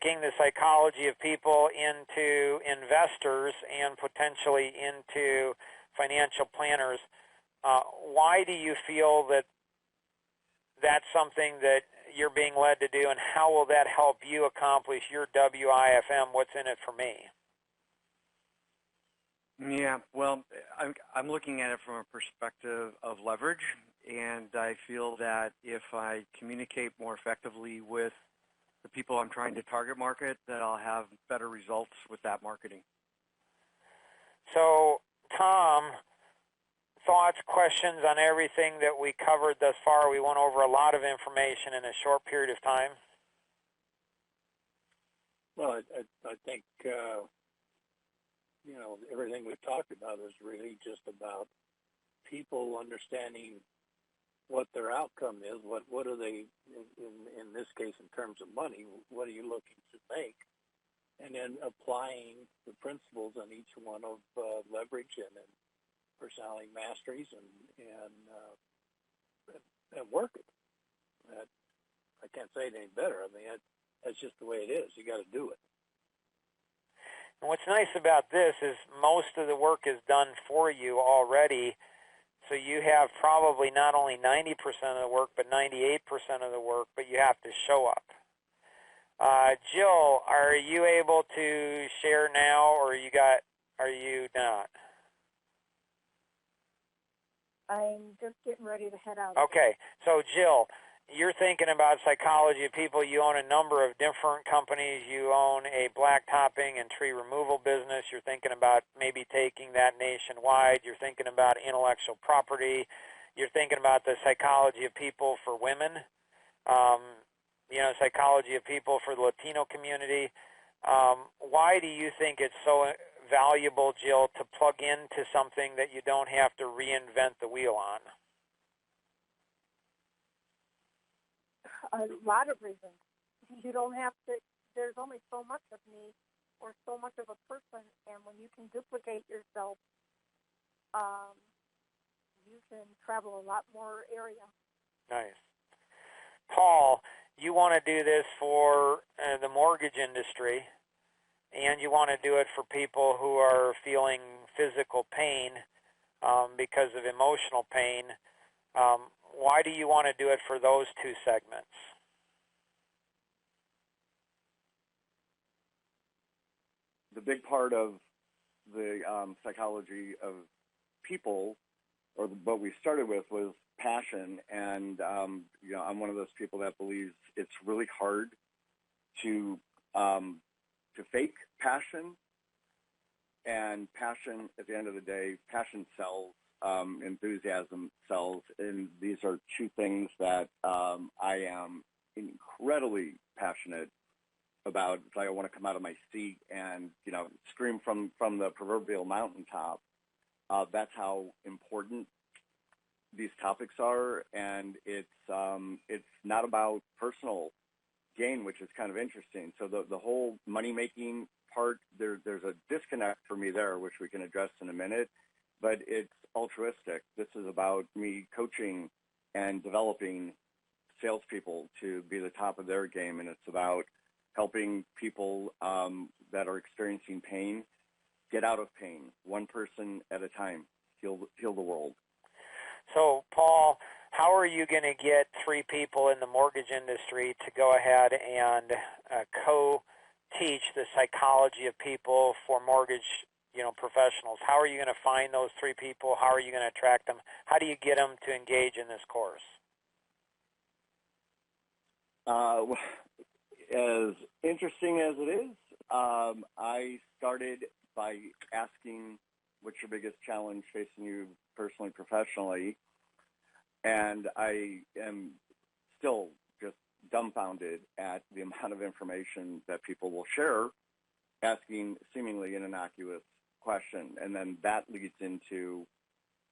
taking the psychology of people into investors and potentially into financial planners. Why do you feel that that's something that you're being led to do, and how will that help you accomplish your WIFM, what's in it for me? Yeah, well, I'm looking at it from a perspective of leverage, and I feel that if I communicate more effectively with the people I'm trying to target market, that I'll have better results with that marketing. So, Tom, thoughts, questions on everything that we covered thus far? We went over a lot of information in a short period of time. Well, I think, everything we've talked about is really just about people understanding what their outcome is, what are they, in this case, in terms of money, what are you looking to make, and then applying the principles on each one of leverage and personality masteries and work it. I can't say it any better. I mean, that's just the way it is. You got to do it. And what's nice about this is most of the work is done for you already, so you have probably not only 90% of the work, but 98% of the work, but you have to show up. Jill, are you able to share now, or are you not? I'm just getting ready to head out. Okay, so Jill, you're thinking about psychology of people. You own a number of different companies. You own a black topping and tree removal business. You're thinking about maybe taking that nationwide. You're thinking about intellectual property. You're thinking about the psychology of people for women, psychology of people for the Latino community. Why do you think it's so valuable, Jill, to plug into something that you don't have to reinvent the wheel on? A lot of reasons. You don't have to, there's only so much of me or so much of a person, and when you can duplicate yourself, you can travel a lot more area. Nice. Paul, you want to do this for the mortgage industry, and you want to do it for people who are feeling physical pain because of emotional pain. Why do you want to do it for those two segments? The big part of the psychology of people, or what we started with, was passion. And, I'm one of those people that believes it's really hard to fake passion. And passion, at the end of the day, passion sells. Enthusiasm sells, and these are two things that I am incredibly passionate about. It's like I want to come out of my seat and scream from the proverbial mountaintop. That's how important these topics are, and it's not about personal gain, which is kind of interesting. So the whole money making part, there's a disconnect for me there, which we can address in a minute. But it's altruistic. This is about me coaching and developing salespeople to be the top of their game, and it's about helping people that are experiencing pain get out of pain, one person at a time, heal the world. So, Paul, how are you going to get three people in the mortgage industry to go ahead and co-teach the psychology of people for mortgage professionals? How are you going to find those three people? How are you going to attract them? How do you get them to engage in this course? As interesting as it is, I started by asking, what's your biggest challenge facing you personally, professionally? And I am still just dumbfounded at the amount of information that people will share, asking seemingly an innocuous question, and then that leads into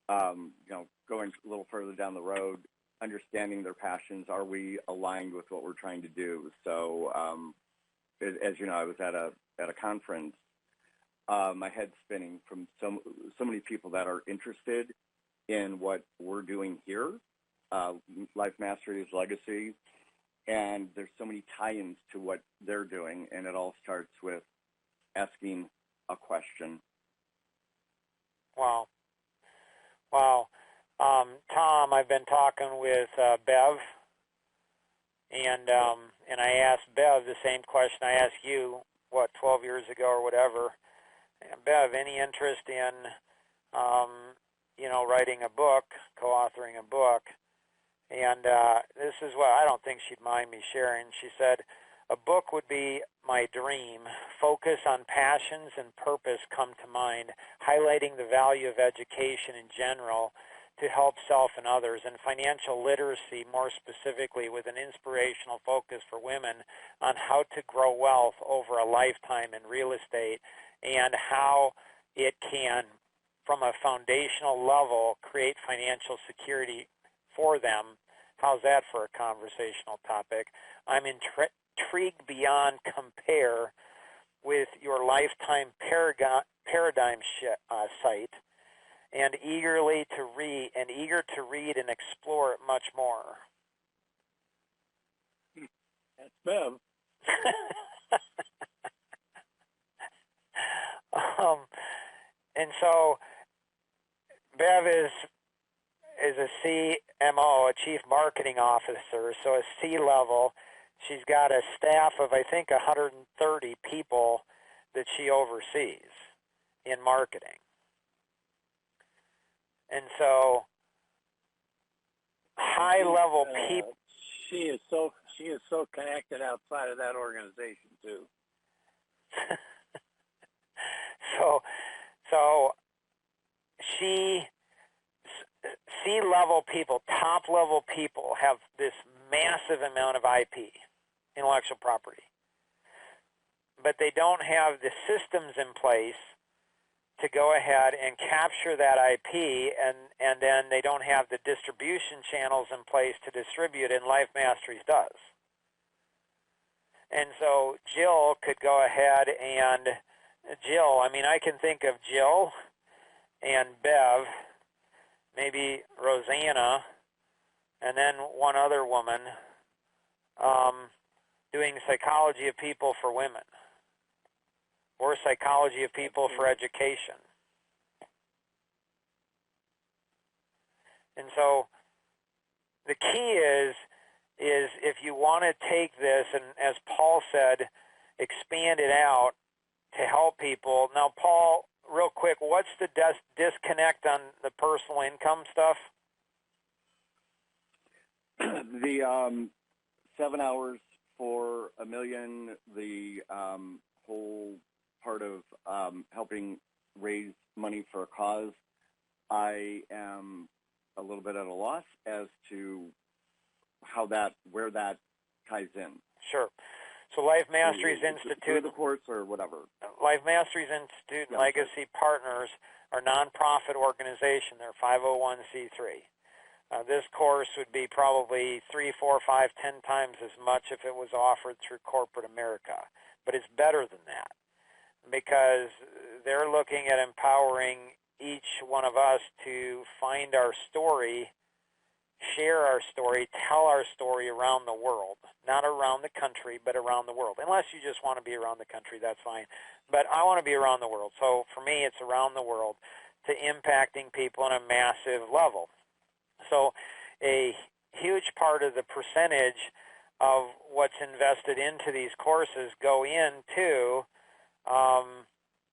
going a little further down the road, understanding their passions. Are we aligned with what we're trying to do? So as you know, I was at a conference, my head's spinning from so many people that are interested in what we're doing here. Life Mastery is legacy, and there's so many tie-ins to what they're doing, and it all starts with asking a question. Wow. Wow. Tom, I've been talking with Bev, and I asked Bev the same question I asked you, 12 years ago or whatever. And Bev, any interest in, writing a book, co-authoring a book? And this is what I don't think she'd mind me sharing. She said, a book would be my dream. Focus on passions and purpose come to mind, highlighting the value of education in general to help self and others, and financial literacy more specifically, with an inspirational focus for women on how to grow wealth over a lifetime in real estate and how it can, from a foundational level, create financial security for them. How's that for a conversational topic? I'm intrigued beyond compare with your lifetime paradigm site, and eager to read and explore it much more. That's Bev. And so Bev is a CMO, a Chief Marketing Officer, so a C-level. She's got a staff of, I think, 130 people that she oversees in marketing. And so high-level people. She is so connected outside of that organization too. So C-level people, top-level people have this massive amount of IP, intellectual property, but they don't have the systems in place to go ahead and capture that IP, and then they don't have the distribution channels in place to distribute, and Life Masteries does. And so Jill could go ahead and, I can think of Jill and Bev, maybe Rosanna, and then one other woman doing psychology of people for women, or psychology of people for education. And so the key is if you want to take this and, as Paul said, expand it out to help people. Now, Paul, real quick, what's the disconnect on the personal income stuff? The 7 hours for $1 million, the whole part of helping raise money for a cause, I am a little bit at a loss as to where that ties in. Sure. So Life Masteries Institute, through the course or whatever. Life Masteries Institute and Legacy Partners are nonprofit organization. They're 501c3. This course would be probably 3, 4, 5, 10 times as much if it was offered through corporate America. But it's better than that, because they're looking at empowering each one of us to find our story, share our story, tell our story around the world. Not around the country, but around the world. Unless you just want to be around the country, that's fine. But I want to be around the world. So for me, it's around the world, to impacting people on a massive level. So a huge part of the percentage of what's invested into these courses go into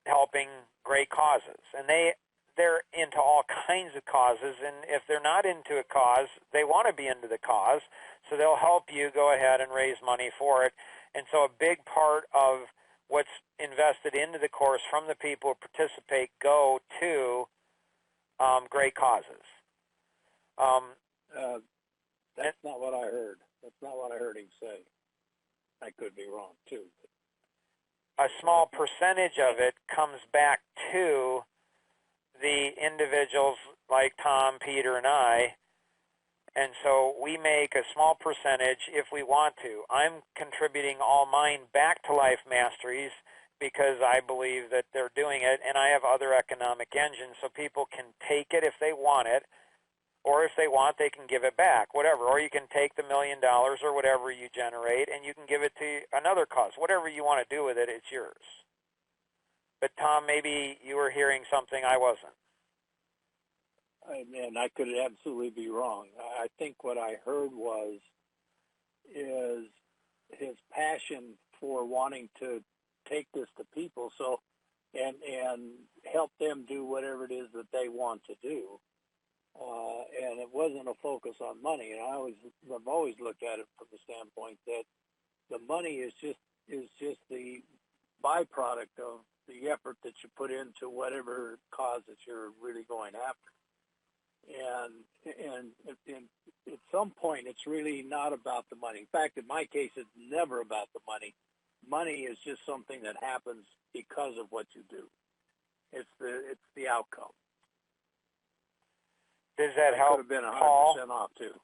helping great causes. And they're into all kinds of causes, and if they're not into a cause, they want to be into the cause, so they'll help you go ahead and raise money for it. And so a big part of what's invested into the course from the people who participate go to great causes. That's not what I heard. That's not what I heard him say. I could be wrong, too. A small percentage of it comes back to the individuals like Tom, Peter, and I, and so we make a small percentage if we want to. I'm contributing all mine back to Life Masteries because I believe that they're doing it, and I have other economic engines, so people can take it if they want it, Or if they want, they can give it back, whatever. Or you can take the $1 million or whatever you generate and you can give it to another cause. Whatever you want to do with it, it's yours. But Tom, maybe you were hearing something I wasn't. And I could absolutely be wrong. I think what I heard is his passion for wanting to take this to people and help them do whatever it is that they want to do. And it wasn't a focus on money. And I've always looked at it from the standpoint that the money is just the byproduct of the effort that you put into whatever cause that you're really going after. And at some point, it's really not about the money. In fact, in my case, it's never about the money. Money is just something that happens because of what you do. It's the outcome. Does that help, could have been 100% Paul? off too.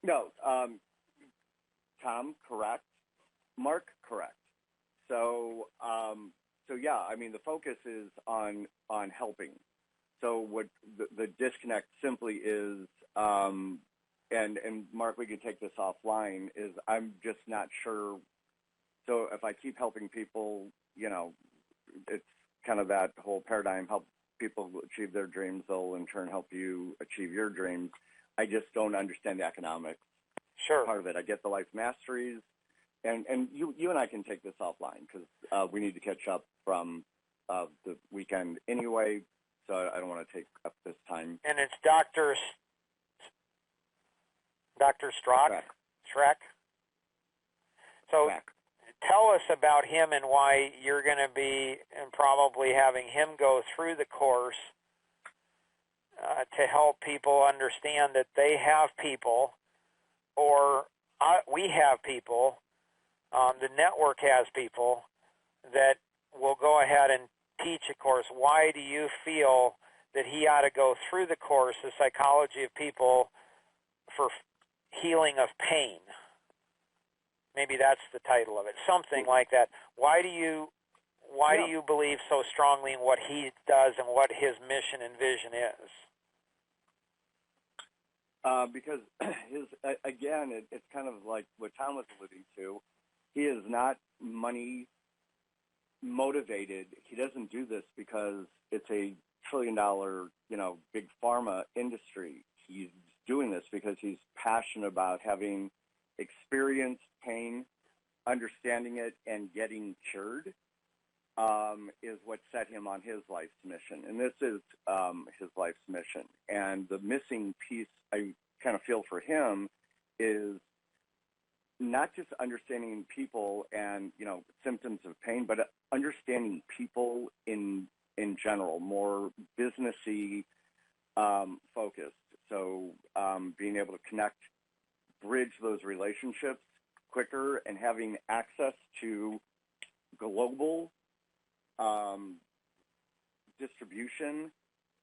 No, Tom, correct. Mark, correct. So yeah, I mean, the focus is on helping. So what the disconnect simply is, and Mark, we could take this offline, is I'm just not sure. So if I keep helping people, it's kind of that whole paradigm, help people achieve their dreams, they'll in turn help you achieve your dreams. I just don't understand the economics part of it. I get the life masteries, and you and I can take this offline because we need to catch up from the weekend anyway, so I don't want to take up this time. And it's Dr. Schreck. So tell us about him and why you're going to be and probably having him go through the course to help people understand that they have people, or we have people, the network has people that will go ahead and teach a course. Why do you feel that he ought to go through the course, The Psychology of People for Healing of Pain? Maybe that's the title of it, something like that. Why do you believe so strongly in what he does and what his mission and vision is? Because it's kind of like what Tom was alluding to. He is not money motivated. He doesn't do this because it's a $1 trillion, big pharma industry. He's doing this because he's passionate about having experienced pain, understanding it, and getting cured is what set him on his life's mission. And this is his life's mission. And the missing piece I kind of feel for him is not just understanding people and, symptoms of pain, but understanding people in general, more businessy focused. So being able to connect, bridge those relationships quicker, and having access to global distribution.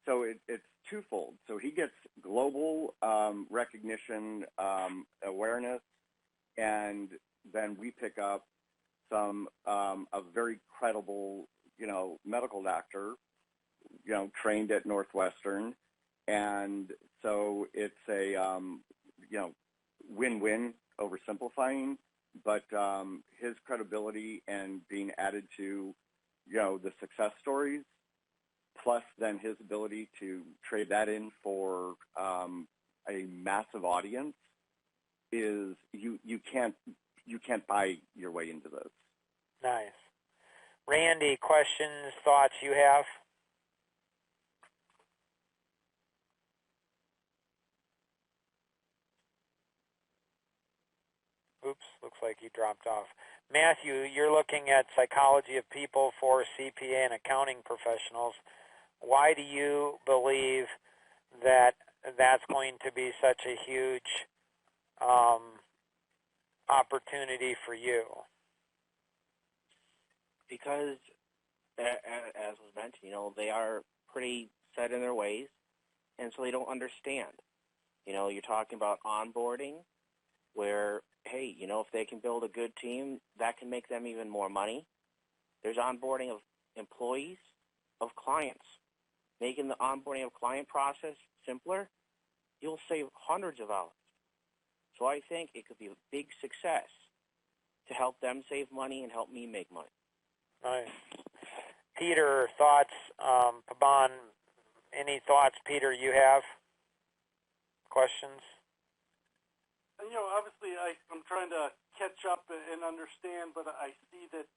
So it's twofold. So he gets global recognition, awareness, and then we pick up a very credible, medical doctor, trained at Northwestern. And so it's a, win-win, oversimplifying, but his credibility and being added to, the success stories, plus then his ability to trade that in for a massive audience is you can't buy your way into this. Nice. Randy, questions, thoughts you have? Oops, looks like he dropped off. Matthew, you're looking at Psychology of People for CPA and accounting professionals. Why do you believe that that's going to be such a huge opportunity for you? Because, as was mentioned, they are pretty set in their ways, and so they don't understand. You're talking about onboarding, where, hey, if they can build a good team, that can make them even more money. There's onboarding of employees, of clients, making the onboarding of client process simpler, you'll save hundreds of dollars. So I think it could be a big success to help them save money and help me make money. Nice. Peter, thoughts? Paban, any thoughts, Peter, you have? Questions? Obviously I'm trying to catch up and understand, but I see that,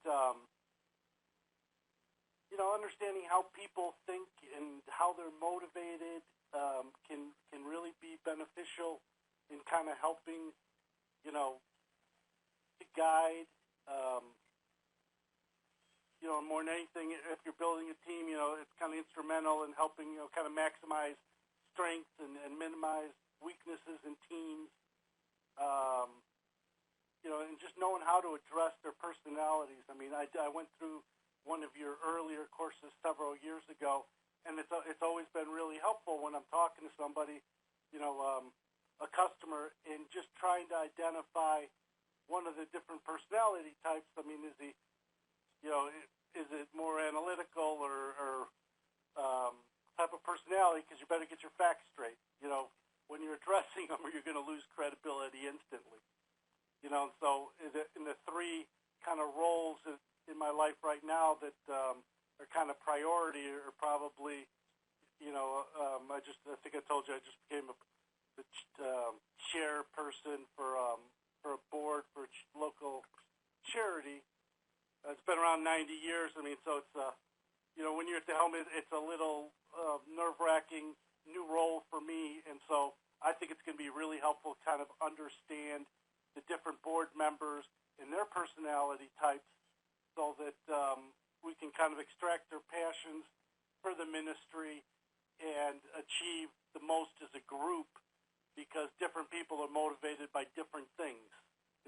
understanding how people think and how they're motivated can really be beneficial in kind of helping, to guide, more than anything, if you're building a team, it's kind of instrumental in helping, kind of maximize strengths and minimize weaknesses in teams. And just knowing how to address their personalities. I mean, I went through one of your earlier courses several years ago, and it's always been really helpful when I'm talking to somebody, a customer, and just trying to identify one of the different personality types. I mean, is he, is it more analytical or type of personality? Because you better get your facts straight, when you're addressing them, or you're going to lose credibility instantly. So in the three kind of roles in my life right now that are kind of priority, or probably, I think I told you I just became the chairperson for a board for a local charity. It's been around 90 years. I mean, so it's when you're at the helm, it's a little nerve-wracking new role for me, and so I think it's going to be really helpful to kind of understand the different board members and their personality types, so that we can kind of extract their passions for the ministry and achieve the most as a group, because different people are motivated by different things.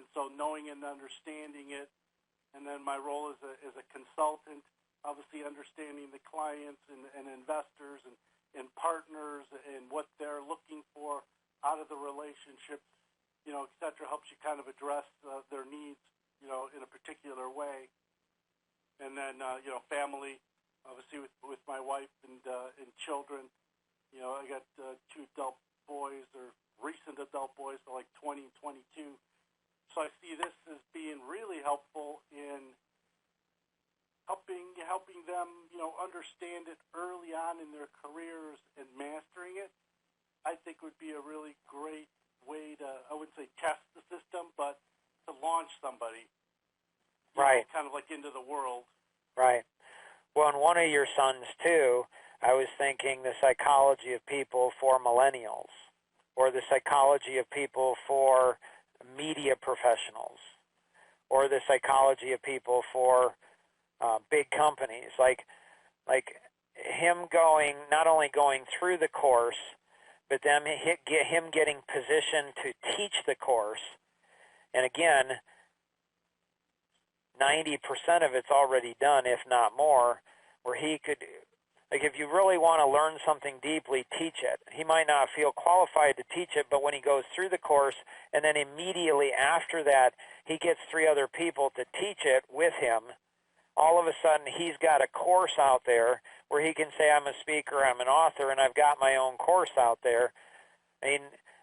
And so knowing and understanding it, and then my role as a consultant, obviously understanding the clients and investors and partners and what they're looking for out of the relationship, et cetera, helps you kind of address their needs, in a particular way. And then, family, obviously with my wife and children. I got two adult boys, or recent adult boys, so like 20 and 22. So I see this as being really helpful in helping them, understand it early on in their careers and mastering it. I think would be a really great way to, I wouldn't say test the system, but to launch somebody, right, kind of like into the world. Right. Well, and one of your sons, too, I was thinking the psychology of people for millennials, or the psychology of people for media professionals, or the psychology of people for big companies. Like him not only going through the course, but then him getting positioned to teach the course. And again, 90% of it's already done, if not more, where he could, like, if you really want to learn something deeply, teach it. He might not feel qualified to teach it, but when he goes through the course, and then immediately after that, he gets 3 other people to teach it with him, all of a sudden he's got a course out there where he can say, I'm a speaker, I'm an author, and I've got my own course out there. I mean,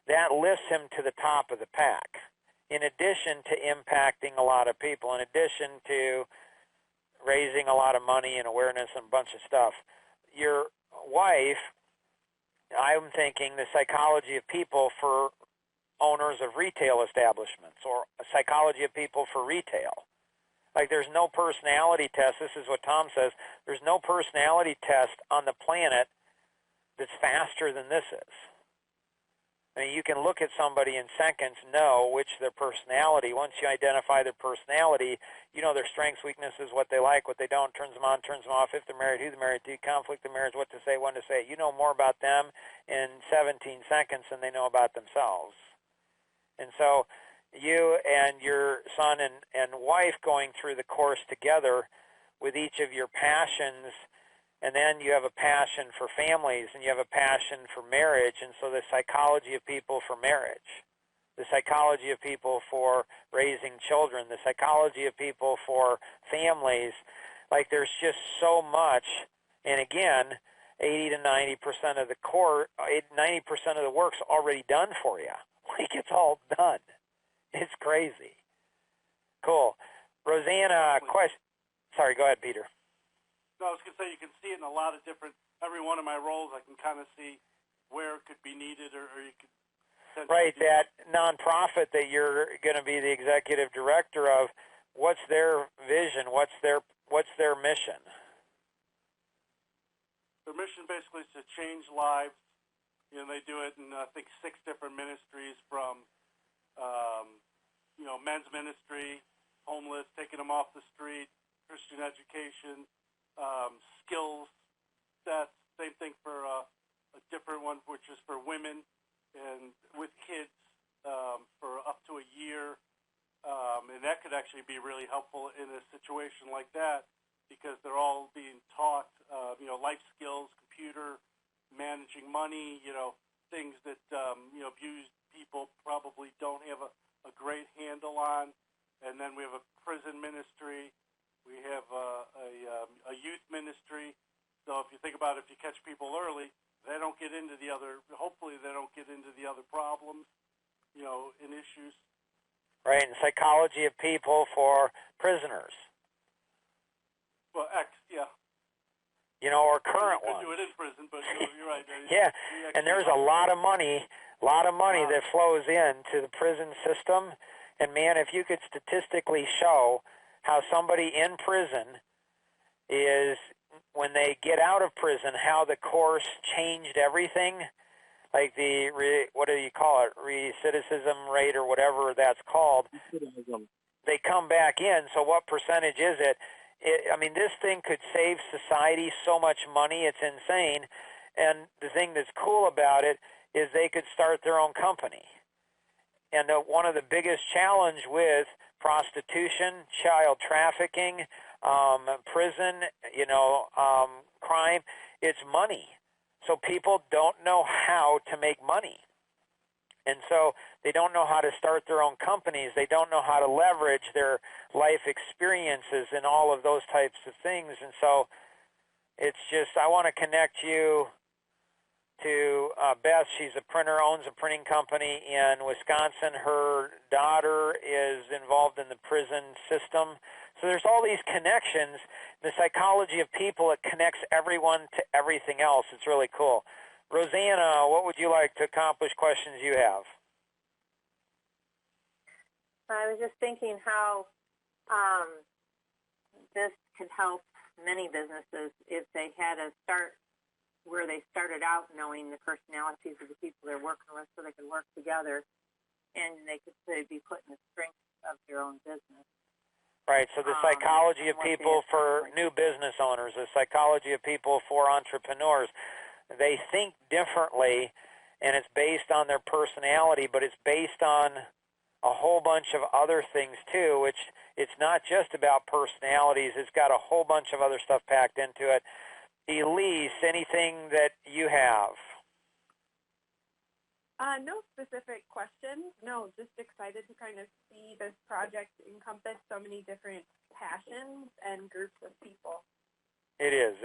that lifts him to the top of the pack, in addition to impacting a lot of people, in addition to raising a lot of money and awareness and a bunch of stuff. Your wife, I'm thinking the psychology of people for owners of retail establishments, or a psychology of people for retail. Like, there's no personality test. This is what Tom says. There's no personality test on the planet that's faster than this is. I mean, you can look at somebody in seconds, know which their personality. Once you identify their personality, you know their strengths, weaknesses, what they like, what they don't, turns them on, turns them off, if they're married, who they're married to, conflict of marriage, what to say, when to say it. You know more about them in 17 seconds than they know about themselves. And so you and your son and wife going through the course together with each of your passions, and then you have a passion for families, and you have a passion for marriage, and so the psychology of people for marriage, the psychology of people for raising children, the psychology of people for families. Like, there's just so much. And again, 80 to 90% of the 90% of the work's already done for you. Like, it's all done. It's crazy. Cool. Rosanna, question. Sorry, go ahead, Peter. No, I was going to say you can see it in a lot of different, every one of my roles I can kind of see where it could be needed or you could. Right, that nonprofit that you're going to be the executive director of, what's their vision? What's their mission? Their mission basically is to change lives. You know, they do it in, I think, 6 different ministries from, men's ministry, homeless, taking them off the street, Christian education, skills sets, same thing for a different one, which is for women and with kids for up to a year. And that could actually be really helpful in a situation like that because they're all being taught, life skills, computer, managing money, things that, abused people probably don't have a great handle on. And then we have a prison ministry. We have a youth ministry. So if you think about it, if you catch people early, they don't get into the other, hopefully they don't get into the other problems, and issues. Right, and psychology of people for prisoners. Well, yeah. Or current ones. ones. You could do it in prison, but you're right. Yeah, and there's a lot of money that flows into the prison system. And man, if you could statistically show how somebody in prison is, when they get out of prison, how the course changed everything, like the, what do you call it, recidivism rate or whatever that's called. Recidivism. They come back in, so what percentage is it? This thing could save society so much money, it's insane. And the thing that's cool about it is they could start their own company. And one of the biggest challenge with prostitution, child trafficking, prison, crime, it's money. So people don't know how to make money. And so they don't know how to start their own companies. They don't know how to leverage their life experiences and all of those types of things. And so it's just, I want to connect you to Beth. She's a printer, owns a printing company in Wisconsin. Her daughter is involved in the prison system. So there's all these connections. The psychology of people, it connects everyone to everything else. It's really cool. Rosanna, what would you like to accomplish questions you have? I was just thinking how this could help many businesses if they had a start where they started out knowing the personalities of the people they're working with so they could work together and they could be put in the strength of their own business. Right, so the psychology of people for new business owners, the psychology of people for entrepreneurs. They think differently, and it's based on their personality, but it's based on a whole bunch of other things too, which it's not just about personalities. It's got a whole bunch of other stuff packed into it. Elise, anything that you have? No specific question. No, just excited to kind of see this project encompass so many different passions and groups of people. It is.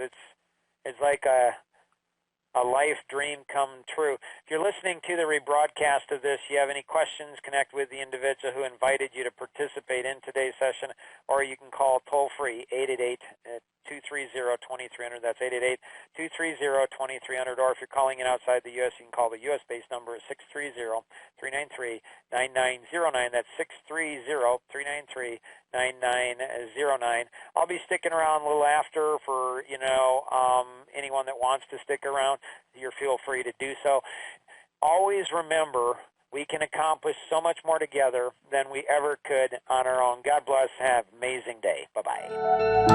It's like a life dream come true. If you're listening to the rebroadcast of this, you have any questions, connect with the individual who invited you to participate in today's session, or you can call toll-free 888-230-2300. That's 888-230-2300. Or if you're calling in outside the U.S., you can call the U.S.-based number 630-393-9909. That's 630-393-9909. I'll be sticking around a little after for, anyone that wants to stick around. You're feel free to do so. Always remember, we can accomplish so much more together than we ever could on our own. God bless. Have an amazing day. Bye-bye.